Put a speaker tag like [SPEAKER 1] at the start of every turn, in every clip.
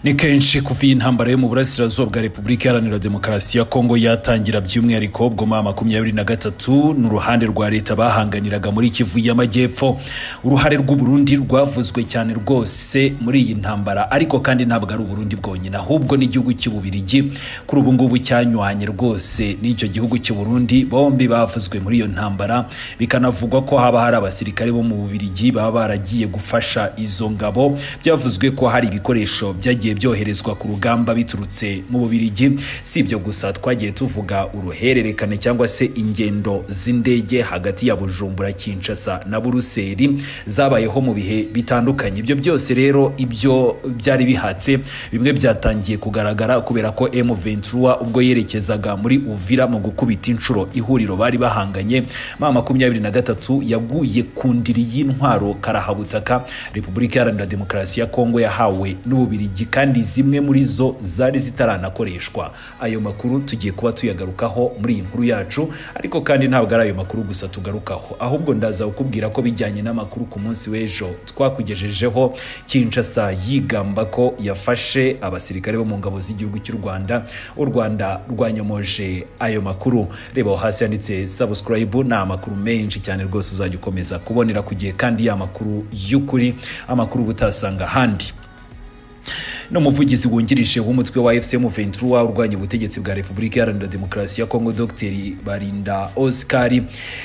[SPEAKER 1] Ni kenshi kuva intambara yo mu burasirazuba bwa Repubulika Iharanira Demokarasi ya Kongo yatangira by'umwihariko ubwo 23 n'uruhande rwa leta bahanganiraga muri Kivu y'Amajyepfo. Uruhare rw'u Burundi rwavuzwe cyane rwose muri iyi ntambara, ariko kandi ntabwo ari Burundi bwonyine, ahubwo n'igihugu cy'Ububirigi kuri ubu ngubu cyanywanye rwose n'icyo gihugu cy'u Burundi. Bombi bavuzwe muri iyo ntambara, bikanavugwa ko haba hari abasirikare bo mu Bubirigi baba baragiye gufasha izo ngabo. Byavuzwe ko hari ibikoresho byagiye byoherezwa ku rugamba biturutse mu Bubirigi. Si ibyo gusa, twagiye tuvuga uruhererekane cyangwa se ingendo z'indege hagati ya Bujumbura, Kinshasa na Buruseli zabayeho mu bihe bitandukanye. Ibyo byose rero ibyo byari bihatse, bimwe byatangiye kugaragara kubera ko M23 ubwo yerekezaga muri Uvira mu gukubita inshuro ihuriro bari bahanganye, M23 yaguye ku ndiri y'intwaro karahabutaka Repubulika Iharanira Demokarasi ya Kongo yahawe n'Ububirigi, kandi zimwe muri zo zari zitaranakoreshwa. Ayo makuru tugiye kuba tuyagarukaho muri iyi nkuru yacu, ariko kandi ntabwo ari ayo makuru gusa tugarukaho, ahubwo ndaza kukubwira ko bijyanye n'amakuru ku munsi w'ejo twakugejejeho. Kinshasa yigamba ko yafashe abasirikare bo mu ngabo z'igihugu cy'u Rwanda. U Rwanda rwanyomoje ayo makuru. Reba hasi yanditse subscribe, na amakuru menshi cyane rwose uzajya ukomeza kubonera ku gihe, kandi ya makuru y'ukuri, amakuru butasanga handi. No muvugizi wungirije w'umutwe wa M23 urwanya ubutegetsi bwa Repubulika Iharanira Demokarasi ya Kongo, Dr Barinda Oscar,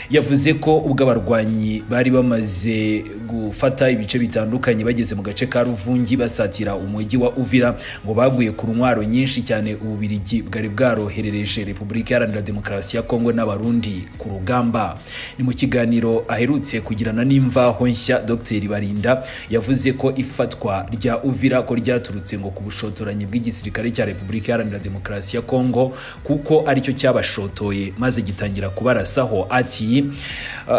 [SPEAKER 1] yavuze ko ubwo abarwanyi bari bamaze gufata ibice bitandukanye bageze mu gace ka Ruvungi basatira umujyi wa Uvira, ngo baguye ku ntwaro nyinshi cyane Ububirigi bwari bwaroherereje Repubulika Iharanira Demokarasi ya Kongo n'abarundi ku rugamba. Ni mu kiganiro aherutse kugirana n'Imvaho Nshya, Dr Barinda yavuze ko ifatwa rya Uvira ko ryaturutse ngo ku bushotoranyi bw'igisirikare cya Repubulika Iharanira Demokarasi ya Kongo, kuko aricyo cyabashotoye maze gitangira kubarasaho. Ati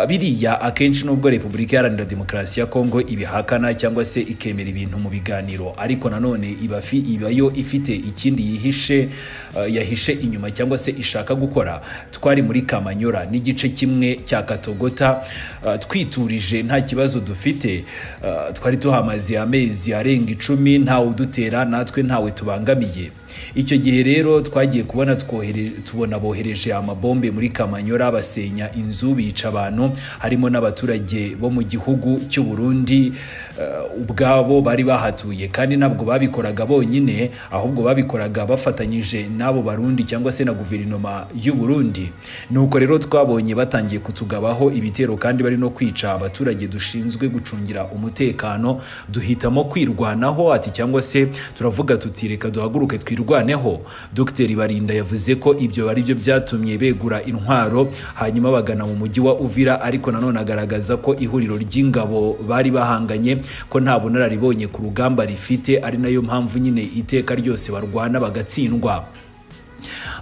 [SPEAKER 1] biriya akenshi nubwo Repubulika Iharanira Demokarasi ya Kongo ibihakana cyangwa se ikemera ibintu mu biganiro, ariko nanone ibayo ifite ikindi yahishe inyuma cyangwa se ishaka gukora. Twari muri Kamanyora n'igice kimwe cya Katogota, twiturije nta kibazo dufite, twari tuhamaze amezi arenga 10 ntawe udutera, natwe ntawe tubangamiye. Icyo gihe rero twagiye kubona tubona bohereje amabombe muri Kamanyora, basenya inzu, bica abantu, harimo n'abaturage bo mu gihugu cy'u Burundi ubwabo bari bahatuye, kandi ntabwo babikoraga bonyine, ahubwo babikoraga bafatanyije n'abo Barundi cyangwa se na guverinoma y'u Burundi. Nuko rero twabonye batangiye kutugabaho ibitero, kandi bari no kwica abaturage dushinzwe gucungira umutekano. Duhitamo kwirwanaho, ati cyangwa se turavuga tuti reka duhaguruke twirwaneho. Dr Barinda yavuze ko ibyo ari byo byatumye begura intwaro hanyuma bagana mu mujyi wa Uvira, ariko nanone agaragaza ko ihuriro ry'ingabo bari bahanganye ko nta bunararibonye ku rugamba rifite, ari nayo mpamvu nyine iteka ryose barwana bagatsindwa.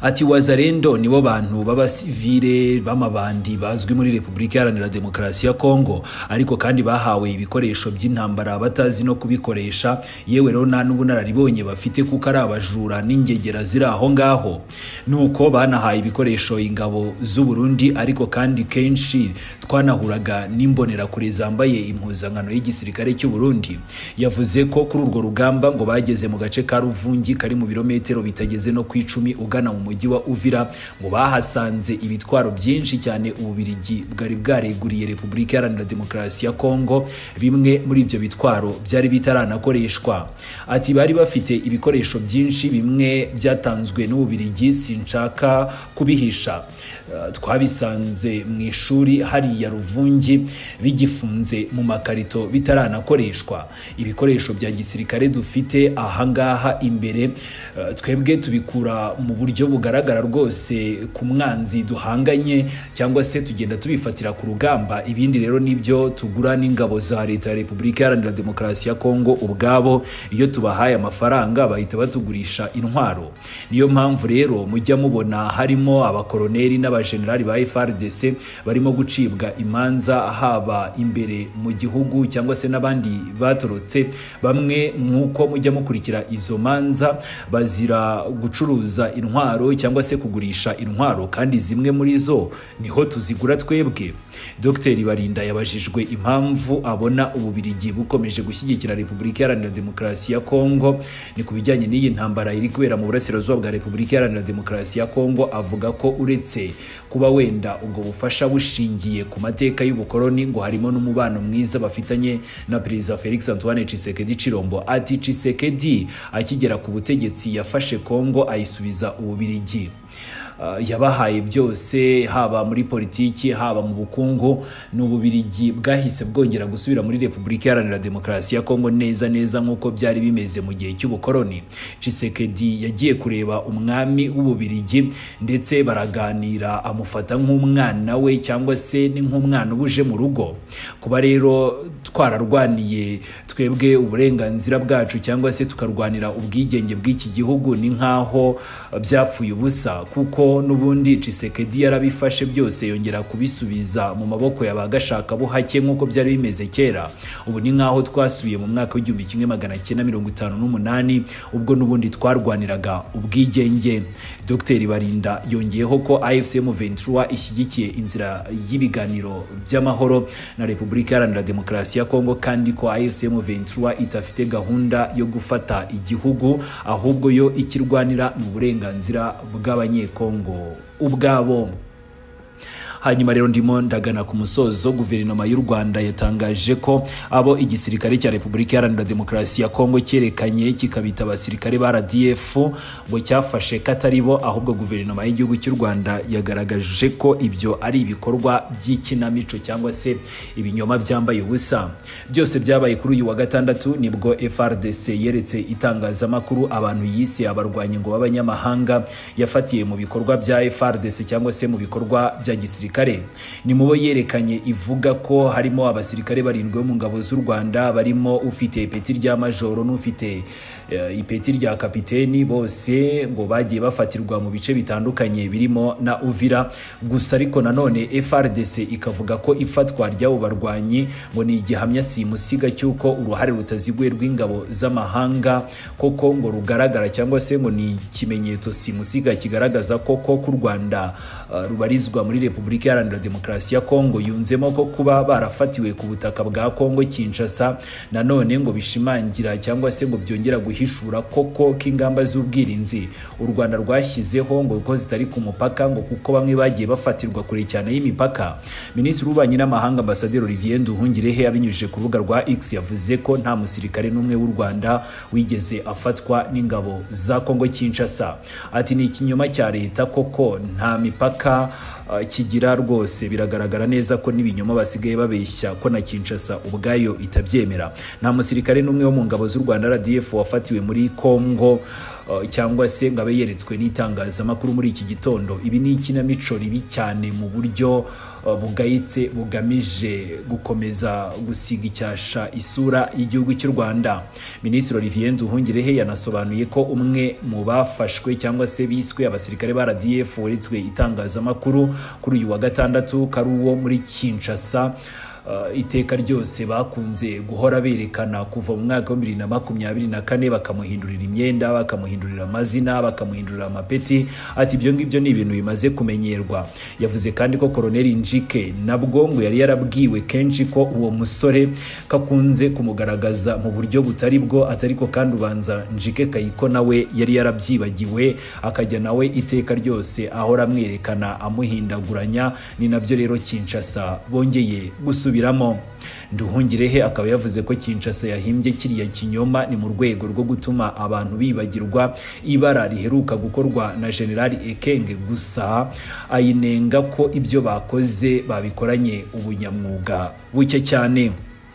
[SPEAKER 1] Ati wazarendo nibo bantu b'abasivile b'amabandi bazwi muri Repubulika Iharanira Demokarasi ya Kongo, ariko kandi bahawe ibikoresho by'intambara batazi no kubikoresha, yewe rero nta n'ubunararibonye bafite kuko ari abajura n'ingegera ziri aho ngaho. Nuko banahaye ibikoresho ingabo z'u Burundi, ariko kandi kenshi twanahuraga n'imbonera kure zambaye impuzankano y'igisirikare cy'u Burundi. Yavuze ko kuri urwo rugamba ngo bageze mu gace ka Ruvungi kari mu birometero bitageze no ku 10 ugana mu mujyi wa Uvira, ngo bahasanze ibitwaro byinshi cyane Ububirigi bwari bwareguriye Repubulika Iharanira Demokarasi ya Kongo. Bimwe muri ibyo bitwaro byari bitaranakoreshwa. Ati bari bafite ibikoresho byinshi, bimwe byatanzwe n'Ububirigi, sinshaka kubihisha. Twabisanze mu ishuri hari ya Ruvungi bigifunze mu makarito bitaranakoreshwa. Ibikoresho bya gisirikare dufite ahangaha imbere twebwe tubikura mu buryo bugaragara rwose ku mwanzi duhanganye, cyangwa se tugenda tubifatira ku rugamba. Ibindi rero nibyo tugura n'ingabo za leta ya Repubulika Iharanira Demokarasi ya Kongo ubwabo. Iyo tubahaye amafaranga bahita batugurisha intwaro. Niyo mpamvu rero mujya mubona harimo abakoroneri n'abajenerali ba FARDC barimo gucibwa imanza, haba imbere mu gihugu cyangwa se n'abandi batorotse. Bamwe nk'uko mujya mukurikira izo manza bazira gucuruza intwaro cyangwa se kugurisha intwaro, kandi zimwe muri zo niho tuzigura twebwe. Dr Barinda yabajijwe impamvu abona Ububirigi bukomeje gushyigikira Repubulika Iharanira Demokarasi ya Kongo ni kubijyanye n'iyi ntambara iri kubera mu burasirazuba bwa Repubulika Iharanira Demokarasi ya Kongo. Avuga ko uretse kuba wenda ubwo bufasha bushingiye ku mateka y'ubukoloni ngo harimo n'umubano mwiza bafitanye na Perezida Felix Antoine Tshisekedi Chilombo. Ati Tshisekedi akigera ku butegetsi yafashe Kongo ayisubiza Ububirigi. Yabahaye byose, haba muri politiki haba mu bukungu. N'Ububirigi bwahise bwongera gusubira muri Repubulika Iharanira Demokarasi ya Kongo neza nk'uko byari bimeze mu gihe cy'ubukoloni. Tshisekedi yagiye kureba umwami w'Ububirigi ndetse baraganira, amufata nk'umwana we cyangwa se ni nk'umwana ubuje mu rugo. Kuba rero twararwaniye twebwe uburenganzira bwacu cyangwa se tukarwanira ubwigenge bw'iki gihugu ni nkaho byapfuye ubusa, kuko n'ubundi Tshisekedi yarabifashe byose yongera kubisubiza mu maboko y'abagashaka buhake nk'uko byari bimeze kera. Ubu ni nkaho twasubiye mu mwaka w'1958 ubwo n'ubundi twarwaniraga ubwigenge. Dr Barinda yongeyeho ko AFC M23 ishyigikiye inzira y'ibiganiro by'amahoro na Repubulika Iharanira Demokarasi ya Kongo, kandi ko AFC M23 itafite gahunda yo gufata igihugu, ahubwo yo ikirwanira mu burenganzira bw'abanyekongo ubwabo. Hanyuma rero ndimo ndagana ku musozo. Guverinoma y'u Rwanda yatangaje ko abo igisirikare cya Repubulika Iharanira Demokarasi ya Kongo cyerekanye kikabita abasirikare ba RDF ngo cyafashe kataribo, ahubwo guverinoma y'igihugu cy'u Rwanda yagaragaje ko ibyo ari ibikorwa by'ikinamico cyangwa se ibinyoma byambaye ubusa. Byose byabaye kuri uyu wa gatandatu nibwo FRDC yeretse itangazamakuru abantu yise abarwanyi ngo b'abanyamahanga yafatiye mu bikorwa bya FRDC cyangwa se mu bikorwa bya gisirikare. Ni mubo yerekanye ivuga ko harimo abasirikare barindwi mu ngabo z'u Rwanda, barimo ufite ipeti rya majoro n'ufite ipeti rya kapiteni, bose ngo bagiye bafatirwa mu bice bitandukanye birimo na Uvira. Gusa ariko nanone FRDC ikavuga ko ifatwa ry'abo barwanyi ngo ni igihamya simusiga cy'uko uruhare rutaziguye rw'ingabo z'amahanga koko ngo rugaragara, cyangwa se ngo ni ikimenyetso simusiga kigaragaza koko ku Rwanda rubarizwa muri Repubulika Iharanira Demokarasi ya Kongo. Yunzemo ko kuba barafatiwe ku butaka bwa Kongo Kinshasa nanone ngo bishimangira cyangwa se ngo byongera guhishura koko k'ingamba z'ubwirinzi u Rwanda rwashyizeho ngo ko zitari ku mupaka, ngo kuko bamwe bagiye bafatirwa kure cyane y'imipaka. Minisitiri w'Ububanyi n'Amahanga Ambasaderi Olivier Nduhungirehe abinyujije ku rubuga rwa X yavuze ko nta musirikare n'umwe w'u Rwanda wigeze afatwa n'ingabo za Kongo Kinshasa. Ati ni ikinyoma cya leta koko, nta mipaka kigira rwose. Biragaragara neza ko n'ibinyoma basigaye babeshya ko na Kinshasa ubwayo itabyemera. Nta musirikare n'umwe wo mu ngabo z'u Rwanda RDF wafatiwe muri Kongo cyangwa se ngo abe yeretswe n'itangazamakuru muri iki gitondo. Ibi ni ikinamico ribi cyane mu buryo bugayitse bugamije gukomeza gusiga icyasha isura y'igihugu cy'u Rwanda. Minisitiri Olivier Nduhungirehe yanasobanuye ko umwe mu bafashwe cyangwa se biswe abasirikare ba RDF weretswe itangazamakuru kuri uyu wa gatandatu kari uwo muri Kinshasa. Iteka ryose bakunze guhora berekana kuva mu mwaka wa 2024 bakamuhindurira imyenda, bakamuhindurira amazina, bakamuhindurira amapeti. Ati ibyo ngibyo ni ibintu bimaze kumenyerwa. Yavuze kandi ko Colonel Njike nabwo ngo yari yarabwiwe kenshi ko uwo musore kakunze kumugaragaza mu buryo butari bwo, atariko kandi ubanza Njike Kayiko nawe yari yarabyibagiwe, akajya nawe iteka ryose ahora amwerekana amuhindaguranya. Ni nabyo rero Kinshasa bongeye gusubiramo. Nduhungirehe akaba yavuze ko Kinshasa yahimbye kiriya kinyoma ni mu rwego rwo gutuma abantu bibagirwa ibara riheruka gukorwa na General Ekenge. Gusa ayinenga ko ibyo bakoze babikoranye ubunyamwuga buke cyane.